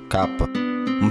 Capa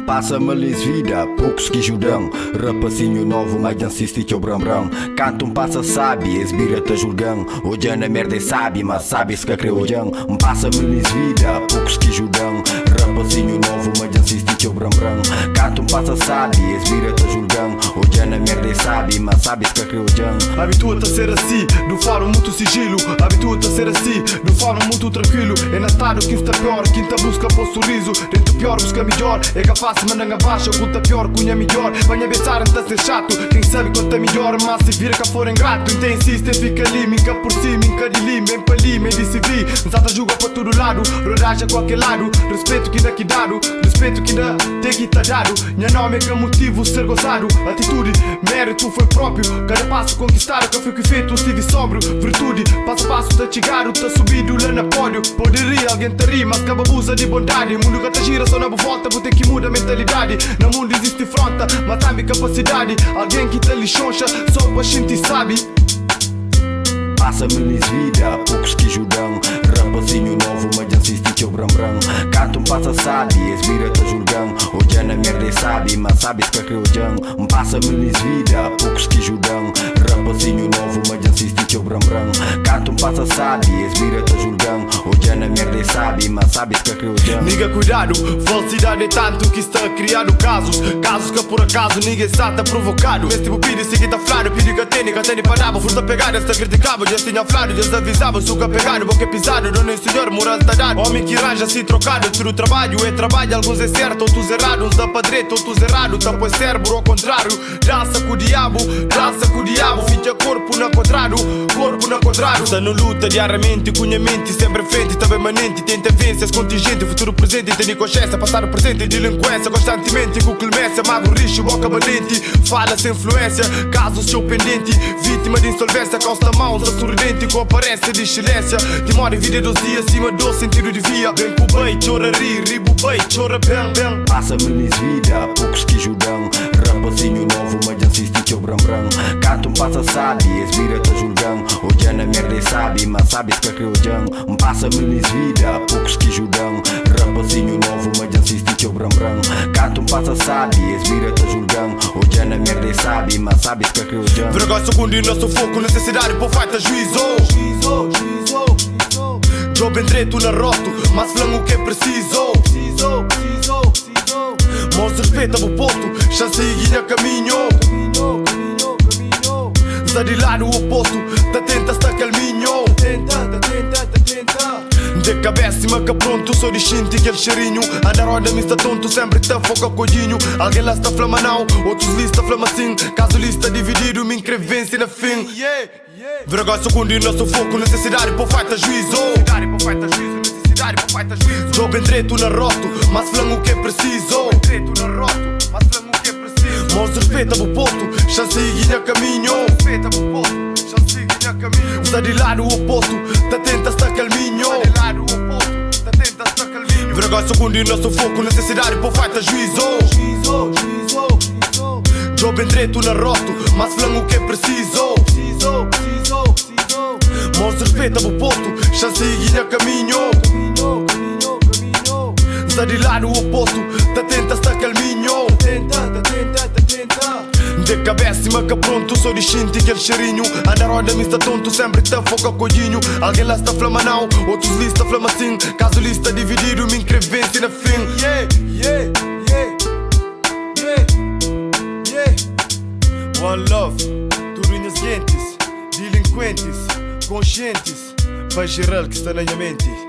passa-me lis vida, poucos que ajudam. Rapacinho novo, mas insiste que o bram-bram. Canto passa sabe, esbira te julgam. Hoje na merda é sabe, mas sabe se que creu ojão. Passa-me lis vida, poucos que ajudam. Rapacinho novo, mas insiste que o bram-bram. Canto passa sabe, esbira te julgam. Hoje na merda é sabe, mas sabe se que creu ojão. Habitua-te a ser assim, do faro muito sigilo. Habitua-te a ser assim, do faro muito tranquilo. É natado que está pior, quinta busca por sorriso. Dentro pior busca melhor, é capaz mas não abaixa, oculta pior, cunha melhor. Venha pensar antes de ser chato, quem sabe quanto é melhor. Mas se vira que for ingrato, então insiste, fica ali, minca por cima, minca de ali, men para ali, men de se vi. Zata julga para todo lado, rodagem a qualquer lado. Respeito que dá que dado, respeito que dá, tem que tá dado. Minha nome é que é motivo ser gozado. Atitude, mérito foi próprio. Cada passo conquistado, que foi que feito, estive sóbrio. Virtude, passo a passo tá chegado, tá subido lá na pódio. Poderia alguém te rir, mas acaba abusa de bondade. Mundo que tá gira, só na volta, vou ter que mudar a mentalidade. No mundo existe fronta, mas também capacidade. Alguém que te lixoncha, só pra gente sabe. Passa-me lis vida, poucos que ajudam. Rapazinho novo, mas insiste que o bram-bram. Canto passa sabe, esbira te julgam. Hoje na merda é sabe, mas sabe se que creu ojão. Passa-me lis vida, poucos que ajudam. Rapazinho novo, mas insiste que o bram-bram. Canto passa sabe, esbira te julgam. Hoje na merda é sabe, mas sabe se que creu ojão. Niga cuidado, falsidade é tanto que está criando casos. Casos que por acaso ninguém está provocado. Este tipo pide, se que tá flado, pide que tem parava. Furta pegada, está criticável, já tinha flado, já avisava. Suga pegado, boca pisado, dono e senhor, moral tá dado. Homem que ranja se trocado, tudo trabalho é trabalho. Alguns é certo, outros errado. Uns dá pra direita, outros errado. Tampo é cérebro ao contrário. Dança com o diabo, dança com o diabo. Fica corpo na quadrado, corpo na quadrado. Está no luta diariamente, cunha mente sempre frente, tá permanente. Tenta vencer, contingente, futuro presente. Tem consciência, passado presente, delinquência constantemente. Com clemência, magro, rixo, boca valente. Fala sem influência, casos seu pendente. Vítima de insolvência, costa mãos, a sorridente. Com aparência de excelência, demora em vida 12 dias, acima do sentido de via. Bem com o bem, chora rir, ribo bem, chora bem, bem. Passa-me lis vida, poucos que ajudam. Rapazinho novo, mas insiste que o bram-bram. Canto passa sabe, esbira te julgam. Hoje na merda é sabe, mas sabe se que creu ojão. Passa-me lis vida, poucos que ajudam. Rapazinho novo, mas insiste que o bram-bram. Canto passa sabe, esbira te julgam. Hoje na merda é sabe, mas sabe se que creu ojão. Vergonha segundo e nosso foco, necessidade por falta juízo. Job em direito na roto, mas flango o que é preciso. Mãos respeita o posto, chance e guinha caminho. Está de lado o oposto, tá tenta, está calminho. De cabeça e maca pronto, sou de xinte aquele cheirinho. A na roda me está tonto, sempre tá foca codinho. Alguém lá está flama não, outros lista flama sim. Caso lista dividido, me inscrevência na fim. Vergonha segundo e nosso foco, necessidade por falta juízo. Job em direito na roto, mas flango o que é preciso. Mãos respeita o posto, chance e guinha caminho. Está de lado o oposto, tá tenta estar calminho. Vergonha segundo e nosso foco, necessidade por falta juízo. Job em direito na roto, mas flango o que é preciso. Mãos respeita o posto, chance e guinha caminho. Está de lado o oposto, tá tenta estar calminho. De cabeça e maca pronto, sou de xinte aquele cheirinho. A na roda me está tonto, sempre tá foca codinho. Alguém lá está flama não, outros lista flama sim. Caso lista dividido, me inscrevência na fim. One love, tudo unhas gentes, delinquentes, conscientes. Pai geral que está na minha mente.